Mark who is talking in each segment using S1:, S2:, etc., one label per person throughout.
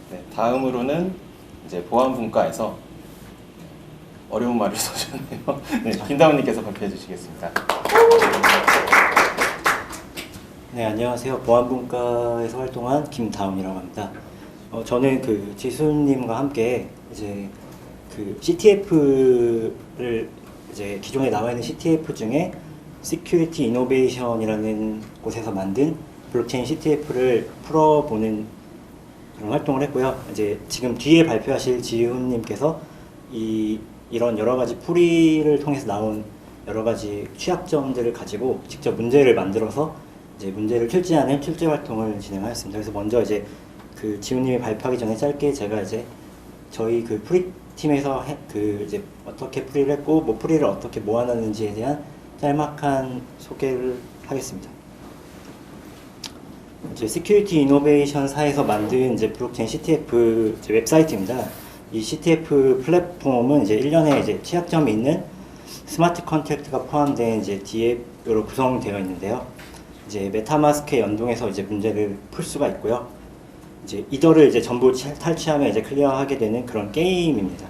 S1: 네, 다음으로는 이제 보안분과에서 어려운 말을 써주셨네요. 네, 김다운님께서 발표해 주시겠습니다.
S2: 네, 안녕하세요. 보안분과에서 활동한 김다운이라고 합니다. 저는 그 지수님과 함께 이제 그 CTF를 이제 기존에 나와 있는 CTF 중에 Security Innovation이라는 곳에서 만든 블록체인 CTF를 풀어보는 그런 활동을 했고요. 이제 지금 뒤에 발표하실 지훈님께서 이런 여러 가지 풀이를 통해서 나온 여러 가지 취약점들을 가지고 직접 문제를 만들어서 이제 문제를 출제하는 출제 활동을 진행하였습니다. 그래서 먼저 이제 그 지훈님이 발표하기 전에 짧게 제가 이제 저희 그 풀이 팀에서 그 이제 어떻게 풀이를 했고 뭐 풀이를 어떻게 모아놨는지에 대한 짤막한 소개를 하겠습니다. 이제 시큐리티 이노베이션사에서 만든 이제 블록체인 CTF 이제 웹사이트입니다. 이 CTF 플랫폼은 이제 1년에 이제 취약점이 있는 스마트 컨트랙트가 포함된 이제 DApp으로 구성되어 있는데요. 이제 메타마스크에 연동해서 이제 문제를 풀 수가 있고요. 이제 이더를 이제 전부 탈취하면 이제 클리어하게 되는 그런 게임입니다.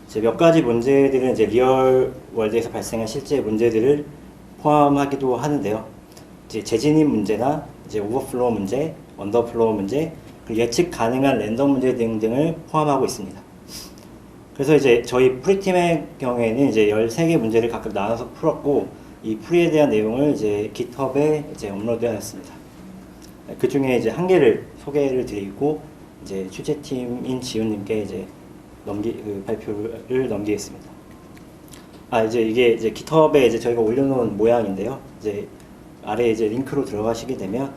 S2: 이제 몇 가지 문제들은 이제 리얼 월드에서 발생한 실제 문제들을 포함하기도 하는데요. 이제 재진입 문제나 이제 오버플로우 문제, 언더플로우 문제, 그리고 예측 가능한 랜덤 문제 등등을 포함하고 있습니다. 그래서 이제 저희 프리팀의 경우에는 이제 13개 문제를 각각 나눠서 풀었고, 이 풀이에 대한 내용을 이제 GitHub에 이제 업로드하였습니다. 그 중에 이제 한 개를 소개를 드리고, 이제 출제팀인 지훈님께 이제 발표를 넘기겠습니다. 이제 이게 이제 GitHub에 이제 저희가 올려놓은 모양인데요. 이제 아래 이제 링크로 들어가시게 되면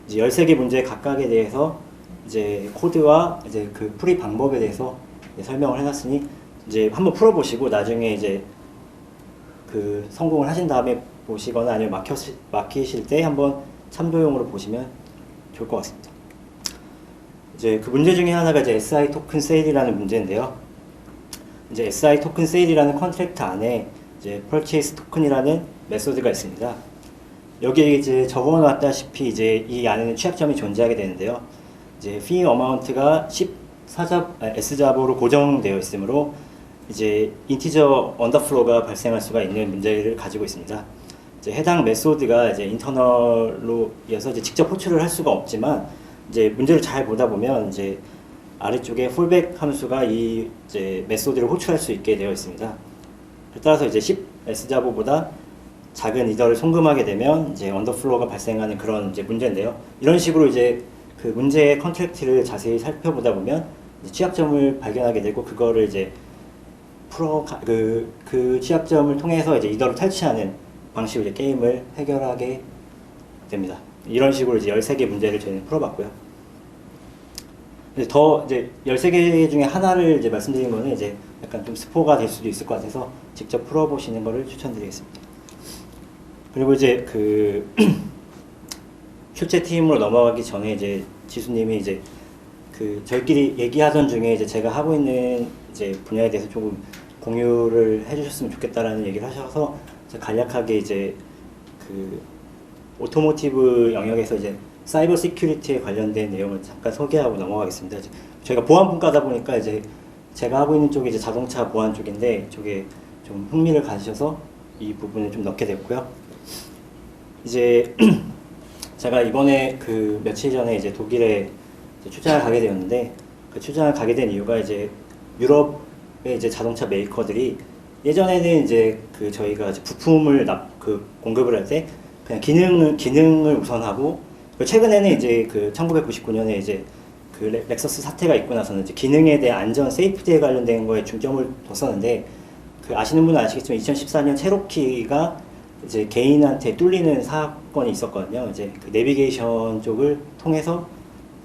S2: 이제 13개 문제 각각에 대해서 이제 코드와 이제 그 풀이 방법에 대해서 설명을 해놨으니 이제 한번 풀어보시고 나중에 이제 그 성공을 하신 다음에 보시거나 아니면 막히실 때 한번 참조용으로 보시면 좋을 것 같습니다. 이제 그 문제 중에 하나가 이제 SI 토큰 세일이라는 문제인데요. 이제 SI 토큰 세일이라는 컨트랙트 안에 이제 purchase 토큰이라는 메소드가 있습니다. 여기에 이제 적어놨다시피 이제 이 안에는 취약점이 존재하게 되는데요. 이제 fee amount가 14S잡으로 고정되어 있으므로 이제 인티저 언더플로우가 발생할 수가 있는 문제를 가지고 있습니다. 이제 해당 메소드가 이제 인터널로 이어서 이제 직접 호출을 할 수가 없지만 이제 문제를 잘 보다 보면 이제 아래쪽에 폴백 함수가 이 이제 메소드를 호출할 수 있게 되어 있습니다. 따라서 이제 10S잡보다 작은 이더를 송금하게 되면 이제 언더플로우가 발생하는 그런 이제 문제인데요. 이런 식으로 이제 그 문제의 컨트랙트를 자세히 살펴보다 보면 이제 취약점을 발견하게 되고 그거를 이제 그 취약점을 통해서 이제 이더를 탈취하는 방식으로 이제 게임을 해결하게 됩니다. 이런 식으로 이제 13개 문제를 저희는 풀어봤고요. 더 이제 13개 중에 하나를 이제 말씀드린 거는 이제 약간 좀 스포가 될 수도 있을 것 같아서 직접 풀어보시는 거를 추천드리겠습니다. 그리고 이제 그 출제 팀으로 넘어가기 전에 이제 지수님이 이제 그 저희끼리 얘기하던 중에 이제 제가 하고 있는 이제 분야에 대해서 조금 공유를 해주셨으면 좋겠다라는 얘기를 하셔서 간략하게 이제 그 오토모티브 영역에서 이제 사이버 시큐리티에 관련된 내용을 잠깐 소개하고 넘어가겠습니다. 저희가 보안분과다 보니까 이제 제가 하고 있는 쪽이 이제 자동차 보안 쪽인데 저게 좀 흥미를 가지셔서 이 부분을 좀 넣게 됐고요. 이제 제가 이번에 그 며칠 전에 이제 독일에 이제 출장을 가게 되었는데 그 출장을 가게 된 이유가 이제 유럽의 이제 자동차 메이커들이 예전에는 이제 그 저희가 이제 부품을 공급을 할 때 그냥 기능을 우선하고 최근에는 이제 그 1999년에 이제 그 렉서스 사태가 있고 나서는 이제 기능에 대한 안전, 세이프티에 관련된 거에 중점을 뒀었는데 그 아시는 분은 아시겠지만 2014년 체로키가 이제 개인한테 뚫리는 사건이 있었거든요. 이제 그 내비게이션 쪽을 통해서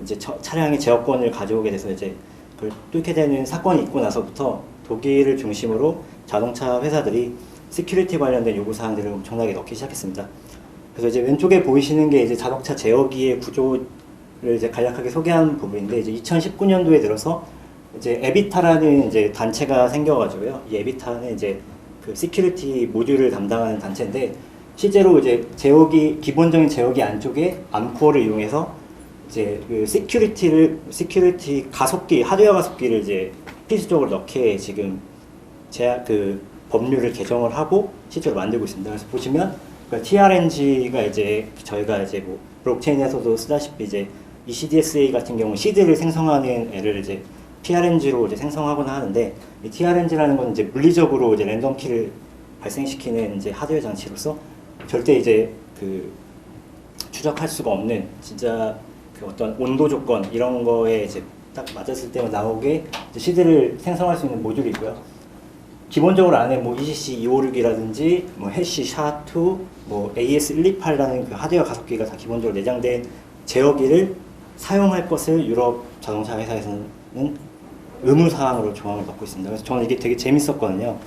S2: 이제 차량의 제어권을 가져오게 돼서 이제 그걸 뚫게 되는 사건이 있고 나서부터 독일을 중심으로 자동차 회사들이 시큐리티 관련된 요구사항들을 엄청나게 넣기 시작했습니다. 그래서 이제 왼쪽에 보이시는 게 이제 자동차 제어기의 구조를 이제 간략하게 소개한 부분인데 이제 2019년도에 들어서 이제 에비타라는 이제 단체가 생겨가지고요. 이 에비타는 이제 그 시큐리티 모듈을 담당하는 단체인데 실제로 이제 기본적인 제어기 안쪽에 암코어를 이용해서 이제 그 시큐리티 가속기, 하드웨어 가속기를 이제 필수적으로 넣게 지금 그 법률을 개정을 하고 실제로 만들고 있습니다. 그래서 보시면 그 TRNG가 이제 저희가 이제 뭐 블록체인에서도 쓰다시피 이제 이 CDSA 같은 경우 시드를 생성하는 애를 이제 TRNG로 이제 생성하거나 하는데, 이 TRNG라는 건 이제 물리적으로 이제 랜덤 키를 발생시키는 이제 하드웨어 장치로서 절대 이제 그 추적할 수가 없는 진짜 그 어떤 온도 조건 이런 거에 이제 딱 맞았을 때만 나오게 이제 시드를 생성할 수 있는 모듈이고요. 기본적으로 안에 뭐 ECC 256이라든지 뭐 해시 SHA-2, 뭐 AS128라는 그 하드웨어 가속기가 다 기본적으로 내장된 제어기를 사용할 것을 유럽 자동차 회사에서는 의무사항으로 조항을 넣고 있습니다. 그래서 저는 이게 되게 재밌었거든요.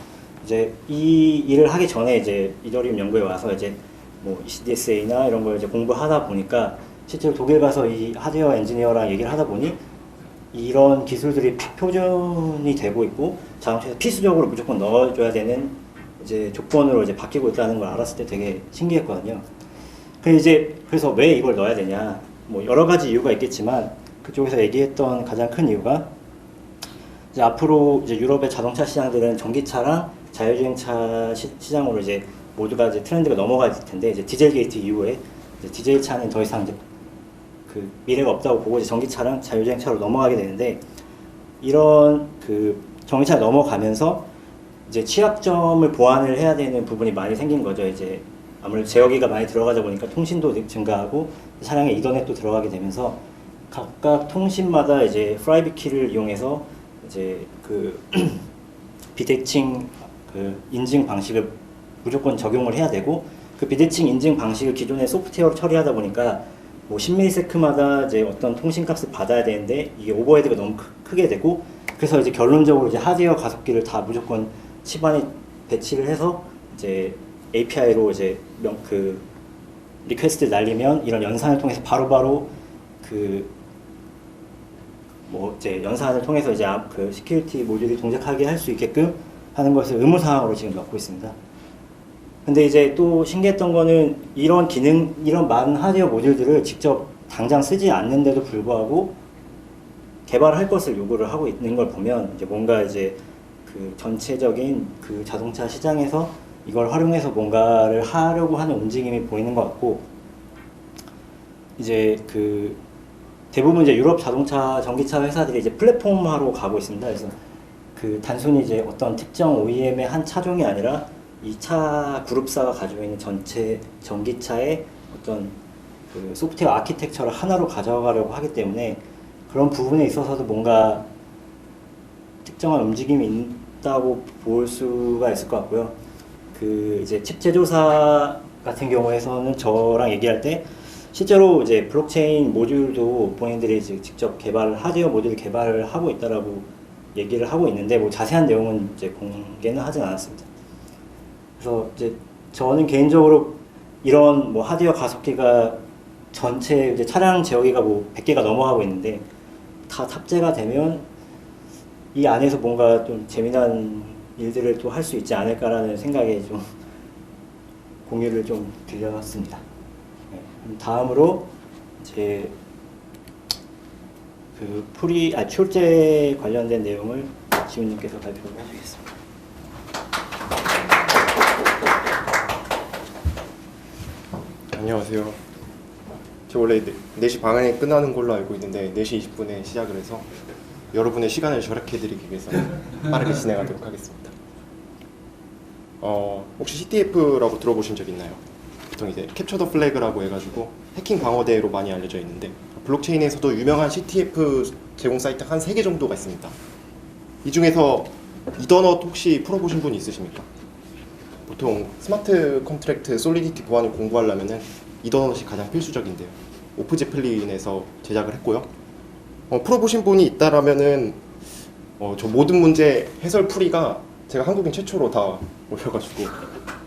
S2: 이제 이 일을 하기 전에 이제 이더리움 연구에 와서 이제 뭐 ECDSA나 이런 걸 이제 공부하다 보니까 실제로 독일 가서 이 하드웨어 엔지니어랑 얘기를 하다 보니 이런 기술들이 표준이 되고 있고 자동차에서 필수적으로 무조건 넣어줘야 되는 이제 조건으로 이제 바뀌고 있다는 걸 알았을 때 되게 신기했거든요. 그래서 왜 이걸 넣어야 되냐? 뭐 여러 가지 이유가 있겠지만 그쪽에서 얘기했던 가장 큰 이유가 이제 앞으로 이제 유럽의 자동차 시장들은 전기차랑 자율주행차 시장으로 이제 모두가 이제 트렌드가 넘어갈 텐데, 이제 디젤 게이트 이후에 이제 디젤 차는 더 이상 이제 그 미래가 없다고 보고 이제 전기차랑 자율주행차로 넘어가게 되는데, 이런 그 전기차 넘어가면서 이제 취약점을 보완을 해야 되는 부분이 많이 생긴 거죠. 이제 아무래도 제어기가 많이 들어가다 보니까 통신도 증가하고 차량에 이더넷도 들어가게 되면서 각각 통신마다 이제 프라이빗 키를 이용해서 이제 그 비대칭 그 인증 방식을 무조건 적용을 해야 되고, 그 비대칭 인증 방식을 기존의 소프트웨어로 처리하다 보니까 뭐 10ms마다 이제 어떤 통신값을 받아야 되는데 이게 오버헤드가 너무 크게 되고, 그래서 이제 결론적으로 이제 하드웨어 가속기를 다 무조건 칩안에 배치를 해서 이제 API로 이제 그 리퀘스트를 날리면 이런 연산을 통해서 바로바로 그 뭐 이제 연산을 통해서 이제 그 시큐리티 모듈이 동작하게 할 수 있게끔 하는 것을 의무사항으로 지금 넣고 있습니다. 근데 이제 또 신기했던 거는 이런 이런 많은 하드웨어 모듈들을 직접 당장 쓰지 않는데도 불구하고 개발할 것을 요구를 하고 있는 걸 보면 이제 뭔가 이제 그 전체적인 그 자동차 시장에서 이걸 활용해서 뭔가를 하려고 하는 움직임이 보이는 것 같고, 이제 그 대부분 이제 유럽 자동차 전기차 회사들이 이제 플랫폼화로 가고 있습니다. 그래서 그 단순히 이제 어떤 특정 OEM의 한 차종이 아니라 이 차 그룹사가 가지고 있는 전체 전기차의 어떤 그 소프트웨어 아키텍처를 하나로 가져가려고 하기 때문에 그런 부분에 있어서도 뭔가 특정한 움직임이 있다고 볼 수가 있을 것 같고요. 그 이제 칩 제조사 같은 경우에서는 저랑 얘기할 때 실제로 이제 블록체인 모듈도 본인들이 이제 직접 하드웨어 모듈을 개발을 하고 있다라고 얘기를 하고 있는데, 뭐 자세한 내용은 이제 공개는 하진 않았습니다. 그래서 이제 저는 개인적으로 이런 뭐 하드웨어 가속기가 전체 이제 차량 제어기가 뭐 100개가 넘어가고 있는데 다 탑재가 되면 이 안에서 뭔가 좀 재미난 일들을 또 할 수 있지 않을까라는 생각에 좀 공유를 좀 드렸습니다. 네. 다음으로 이제 그 출제 관련된 내용을 지훈님께서 발표를 해주겠습니다.
S3: 안녕하세요. 저 원래 4시 반에 끝나는 걸로 알고 있는데 4시 20분에 시작을 해서 여러분의 시간을 절약해드리기 위해서 빠르게 진행하도록 하겠습니다. 혹시 CTF라고 들어보신 적 있나요? 보통 이제 캡처 더 플래그라고 해가지고 해킹 방어대로 많이 알려져 있는데, 블록체인에서도 유명한 CTF 제공 사이트 한 3개 정도가 있습니다. 이 중에서 이더넛 혹시 풀어보신 분 있으십니까? 보통 스마트 컨트랙트 솔리디티 보안을 공부하려면은 이더넛이 가장 필수적인데요. 오프제플린에서 제작을 했고요. 풀어보신 분이 있다라면은 저 모든 문제 해설 풀이가 제가 한국인 최초로 다 올려가지고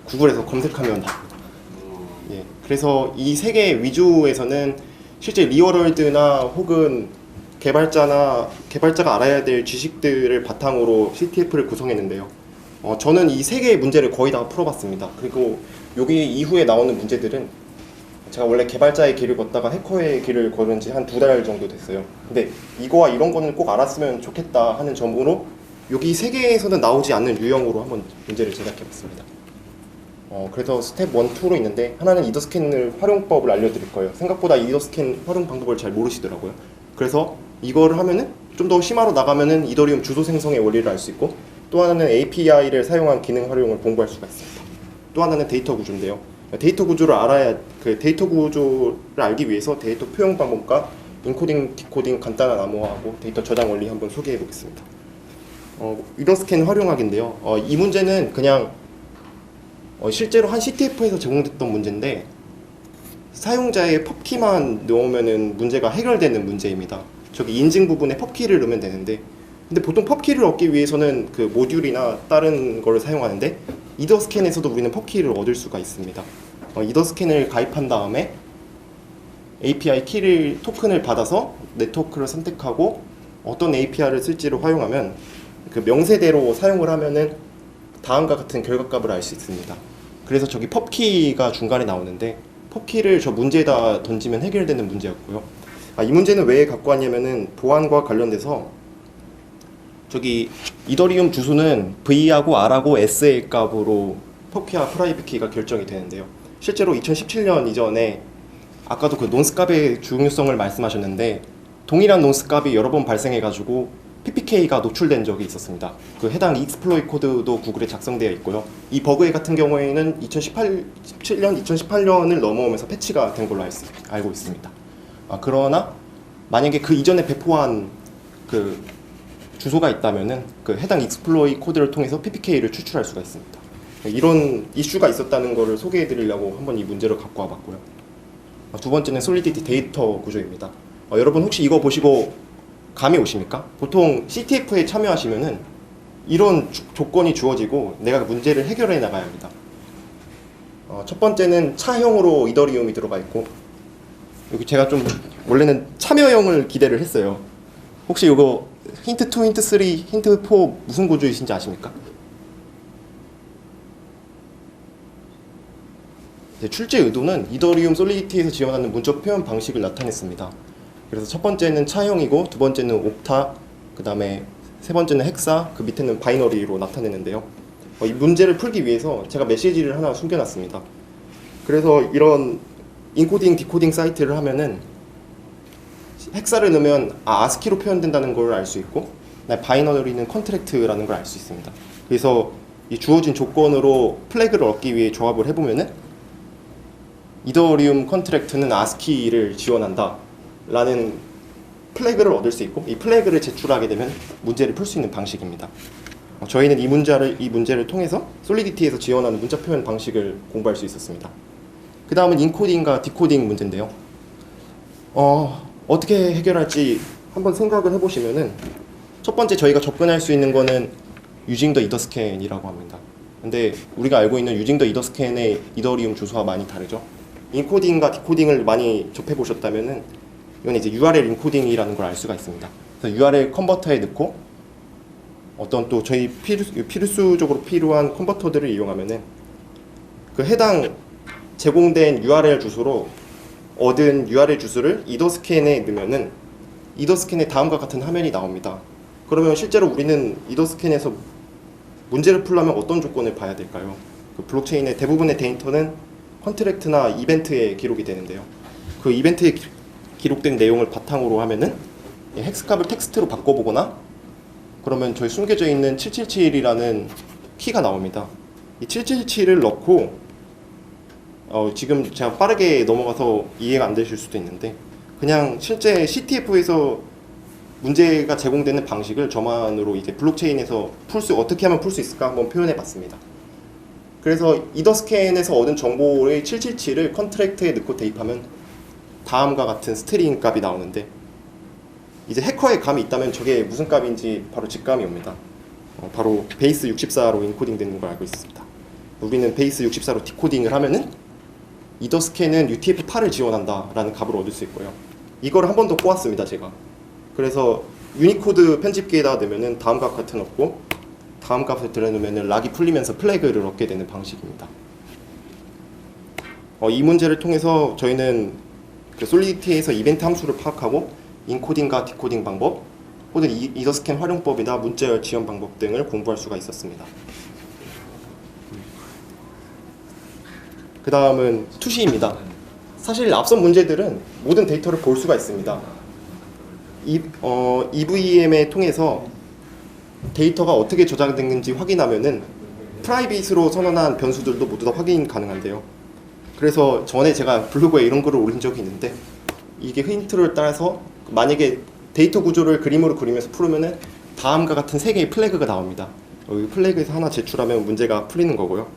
S3: 구글에서 검색하면 예, 그래서 이 3개 위주에서는 실제 리얼월드나 혹은 개발자가 알아야 될 지식들을 바탕으로 CTF를 구성했는데요. 저는 이 3개의 문제를 거의 다 풀어봤습니다. 그리고 여기 이후에 나오는 문제들은 제가 원래 개발자의 길을 걷다가 해커의 길을 걸은 지 한 2달 정도 됐어요. 근데 이거와 이런 거는 꼭 알았으면 좋겠다 하는 점으로 여기 세계에서는 나오지 않는 유형으로 한번 문제를 제작해봤습니다. 그래서 스텝 1, 2로 있는데 하나는 이더스캔을 활용법을 알려드릴 거예요. 생각보다 이더스캔 활용 방법을 잘 모르시더라고요. 그래서 이거를 하면은 좀 더 심화로 나가면은 이더리움 주소 생성의 원리를 알 수 있고, 또 하나는 API를 사용한 기능 활용을 공부할 수가 있습니다. 또 하나는 데이터 구조인데요. 데이터 구조를 알아야, 그 데이터 구조를 알기 위해서 데이터 표현 방법과 인코딩, 디코딩 간단한 암호화하고 데이터 저장 원리 한번 소개해 보겠습니다. 이더스캔 활용하기인데요. 이 문제는 그냥 실제로 한 CTF에서 제공됐던 문제인데 사용자의 펍키만 넣으면은 문제가 해결되는 문제입니다. 저기 인증 부분에 펍키를 넣으면 되는데, 근데 보통 펍키를 얻기 위해서는 그 모듈이나 다른 거를 사용하는데 이더스캔에서도 우리는 펍키를 얻을 수가 있습니다. 이더스캔을 가입한 다음에 API 키를 토큰을 받아서 네트워크를 선택하고 어떤 API를 쓸지를 활용하면 그 명세대로 사용을 하면은 다음과 같은 결과값을 알 수 있습니다. 그래서 저기 펍키가 중간에 나오는데 펍키를 저 문제에다 던지면 해결되는 문제였고요. 이 문제는 왜 갖고 왔냐면은 보안과 관련돼서 저기 이더리움 주소는 V하고 R하고 S의 값으로 펍키와 프라이빗 키가 결정이 되는데요. 실제로 2017년 이전에 아까도 그 논스 값의 중요성을 말씀하셨는데 동일한 논스 값이 여러 번 발생해가지고 PPK가 노출된 적이 있었습니다. 그 해당 익스플로이 코드도 구글에 작성되어 있고요. 이 버그 같은 경우에는 2018년을 넘어오면서 패치가 된 걸로 알고 있습니다. 그러나 만약에 그 이전에 배포한 그 주소가 있다면은 그 해당 익스플로이 코드를 통해서 PPK를 추출할 수가 있습니다. 이런 이슈가 있었다는 것을 소개해 드리려고 한번 이 문제를 갖고 와봤고요. 두 번째는 솔리디티 데이터 구조입니다. 여러분 혹시 이거 보시고 감이 오십니까? 보통 CTF에 참여하시면은 이런 조건이 주어지고 내가 문제를 해결해 나가야 합니다. 첫 번째는 차형으로 이더리움이 들어가 있고, 여기 제가 좀 원래는 참여형을 기대를 했어요. 혹시 이거 힌트 2, 힌트 3, 힌트 4 무슨 구조이신지 아십니까? 출제 의도는 이더리움 솔리디티에서 지원하는 문자 표현 방식을 나타냈습니다. 그래서 첫 번째는 차형이고, 두 번째는 옥타, 그 다음에 세 번째는 헥사, 그 밑에는 바이너리로 나타내는데요. 이 문제를 풀기 위해서 제가 메시지를 하나 숨겨놨습니다. 그래서 이런 인코딩, 디코딩 사이트를 하면은 헥사를 넣으면 아스키로 표현된다는 걸 알 수 있고, 바이너리는 컨트랙트라는 걸 알 수 있습니다. 그래서 이 주어진 조건으로 플래그를 얻기 위해 조합을 해보면은 이더리움 컨트랙트는 아스키를 지원한다 라는 플래그를 얻을 수 있고, 이 플래그를 제출하게 되면 문제를 풀 수 있는 방식입니다. 저희는 이 문제를 통해서 솔리디티에서 지원하는 문자 표현 방식을 공부할 수 있었습니다. 그 다음은 인코딩과 디코딩 문제인데요. 어떻게 해결할지 한번 생각을 해보시면은, 첫 번째 저희가 접근할 수 있는 거는 using the 이더스캔이라고 합니다. 근데 우리가 알고 있는 using the 이더스캔의 이더리움 주소와 많이 다르죠. 인코딩과 디코딩을 많이 접해보셨다면은 이건 이제 URL 인코딩이라는 걸 알 수가 있습니다. 그래서 URL 컨버터에 넣고 어떤 또 저희 필수적으로 필요한 컨버터들을 이용하면은 그 해당 제공된 URL 주소로 얻은 URL 주소를 이더스캔에 넣으면은 이더스캔에 다음과 같은 화면이 나옵니다. 그러면 실제로 우리는 이더스캔에서 문제를 풀려면 어떤 조건을 봐야 될까요? 그 블록체인의 대부분의 데이터는 컨트랙트나 이벤트에 기록이 되는데요. 그 이벤트에 기록된 내용을 바탕으로 하면은 헥스값을 텍스트로 바꿔보거나, 그러면 저희 숨겨져 있는 777이라는 키가 나옵니다. 이 777을 넣고 지금 제가 빠르게 넘어가서 이해가 안 되실 수도 있는데, 그냥 실제 CTF에서 문제가 제공되는 방식을 저만으로 이제 블록체인에서 어떻게 하면 풀 수 있을까 한번 표현해 봤습니다. 그래서 이더스캔에서 얻은 정보의 777을 컨트랙트에 넣고 대입하면 다음과 같은 스트링 값이 나오는데, 이제 해커의 감이 있다면 저게 무슨 값인지 바로 직감이 옵니다. 바로 베이스 64로 인코딩 되는 걸 알고 있습니다. 우리는 베이스 64로 디코딩을 하면은 이더스캔은 UTF-8을 지원한다 라는 값을 얻을 수 있고요. 이거를 한 번 더 꼬았습니다, 제가. 그래서 유니코드 편집기에다 넣으면은 다음 값 같은 없고, 다음 값을 들여놓으면은 락이 풀리면서 플래그를 얻게 되는 방식입니다. 이 문제를 통해서 저희는 그 솔리디티에서 이벤트 함수를 파악하고 인코딩과 디코딩 방법, 혹은 이더스캔 활용법이나 문자열 지원 방법 등을 공부할 수가 있었습니다. 그 다음은 투시입니다. 사실 앞선 문제들은 모든 데이터를 볼 수가 있습니다. EVM을 통해서 데이터가 어떻게 저장됐는지 확인하면은 프라이빗으로 선언한 변수들도 모두 다 확인 가능한데요. 그래서 전에 제가 블로그에 이런 글을 올린 적이 있는데, 이게 힌트를 따라서 만약에 데이터 구조를 그림으로 그리면서 풀으면은 다음과 같은 3개의 플래그가 나옵니다. 이 플래그에서 하나 제출하면 문제가 풀리는 거고요.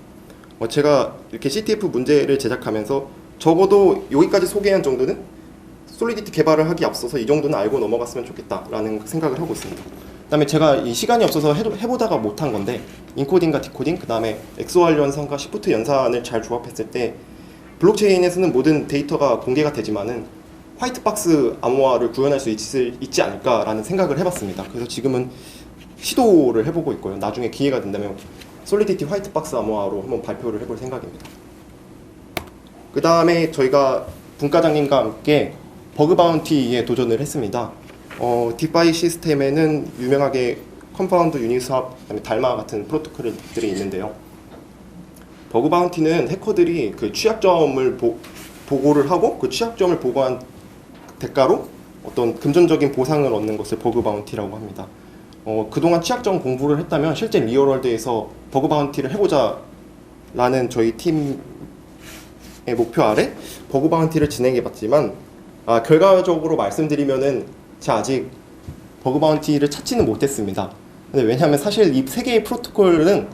S3: 제가 이렇게 CTF 문제를 제작하면서 적어도 여기까지 소개한 정도는 솔리디티 개발을 하기 앞서서 이 정도는 알고 넘어갔으면 좋겠다라는 생각을 하고 있습니다. 그다음에 제가 이 시간이 없어서 해보다가 못한 건데, 인코딩과 디코딩, 그 다음에 XOR 연산과 시프트 연산을 잘 조합했을 때 블록체인에서는 모든 데이터가 공개가 되지만은 화이트박스 암호화를 구현할 수 있지 않을까라는 생각을 해봤습니다. 그래서 지금은 시도를 해보고 있고요. 나중에 기회가 된다면 솔리디티 화이트박스 암호화로 한번 발표를 해볼 생각입니다. 그 다음에 저희가 분과장님과 함께 버그 바운티에 도전을 했습니다. 디파이 시스템에는 유명하게 컴파운드 유니스왑, 그다음에 달마 같은 프로토콜들이 있는데요. 버그 바운티는 해커들이 그 취약점을 보고를 하고 그 취약점을 보고한 대가로 어떤 금전적인 보상을 얻는 것을 버그 바운티라고 합니다. 그동안 취약점 공부를 했다면 실제 리얼월드에서 버그 바운티를 해보자 라는 저희 팀의 목표 아래 버그 바운티를 진행해봤지만, 결과적으로 말씀드리면은 제가 아직 버그 바운티를 찾지는 못했습니다. 근데 왜냐하면 사실 이 3개의 프로토콜은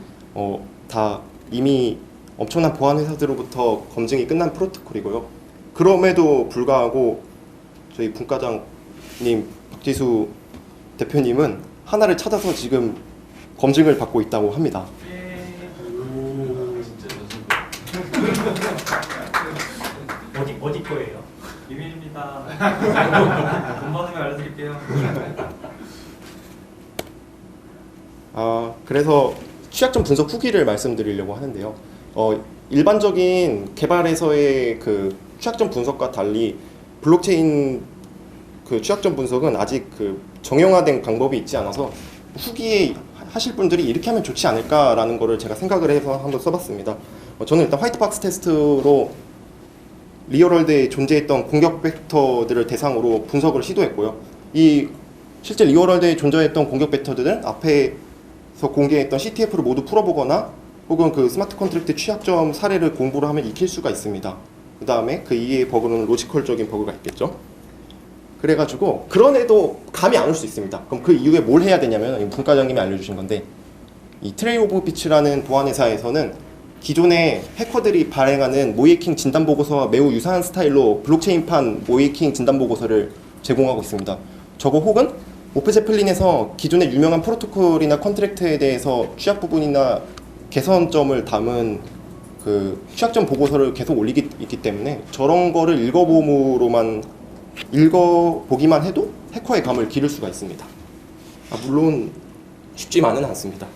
S3: 다 이미 엄청난 보안 회사들로부터 검증이 끝난 프로토콜이고요. 그럼에도 불구하고 저희 분과장님 박지수 대표님은 하나를 찾아서 지금 검증을 받고 있다고 합니다.
S2: 어디 거예요?
S4: 비밀입니다. 돈 받으면 알려드릴게요.
S3: 그래서 취약점 분석 후기를 말씀드리려고 하는데요. 일반적인 개발에서의 그 취약점 분석과 달리 블록체인 그 취약점 분석은 아직 그 정형화된 방법이 있지 않아서 후기에 하실 분들이 이렇게 하면 좋지 않을까라는 거를 제가 생각을 해서 한번 써봤습니다. 저는 일단 화이트박스 테스트로 리얼월드에 존재했던 공격 벡터들을 대상으로 분석을 시도했고요. 이 실제 리얼월드에 존재했던 공격 벡터들은 앞에서 공개했던 CTF를 모두 풀어보거나 혹은 그 스마트 컨트랙트 취약점 사례를 공부를 하면 익힐 수가 있습니다. 그 다음에 그 이외의 버그는 로지컬적인 버그가 있겠죠. 그래가지고 그런 애도 감이 안 올 수 있습니다. 그럼 그 이후에 뭘 해야 되냐면, 분과장님이 알려주신 건데, 이 트레일 오브 비츠라는 보안회사에서는 기존의 해커들이 발행하는 모이해킹 진단보고서와 매우 유사한 스타일로 블록체인판 모이해킹 진단보고서를 제공하고 있습니다. 저거 혹은 오프제플린에서 기존의 유명한 프로토콜이나 컨트랙트에 대해서 취약 부분이나 개선점을 담은 그 취약점 보고서를 계속 올리기 있기 때문에 저런 거를 읽어보기만 해도 해커의 감을 기를 수가 있습니다. 물론 쉽지만은 않습니다.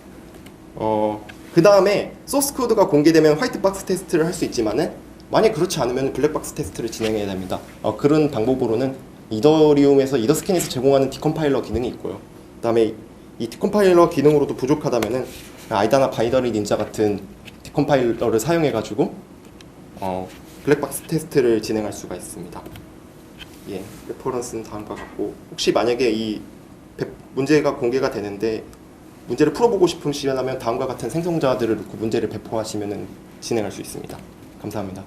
S3: 그 다음에 소스 코드가 공개되면 화이트박스 테스트를 할 수 있지만은 만약 그렇지 않으면 블랙박스 테스트를 진행해야 됩니다. 그런 방법으로는 이더리움에서 이더스캔에서 제공하는 디컴파일러 기능이 있고요. 그 다음에 이 디컴파일러 기능으로도 부족하다면은 아이다나 바이너리 닌자 같은 디컴파일러를 사용해가지고 블랙박스 테스트를 진행할 수가 있습니다. 레퍼런스는 다음과 같고, 혹시 만약에 이 문제가 공개가 되는데 문제를 풀어보고 싶으시면 다음과 같은 생성자들을 놓고 문제를 배포하시면 진행할 수 있습니다. 감사합니다.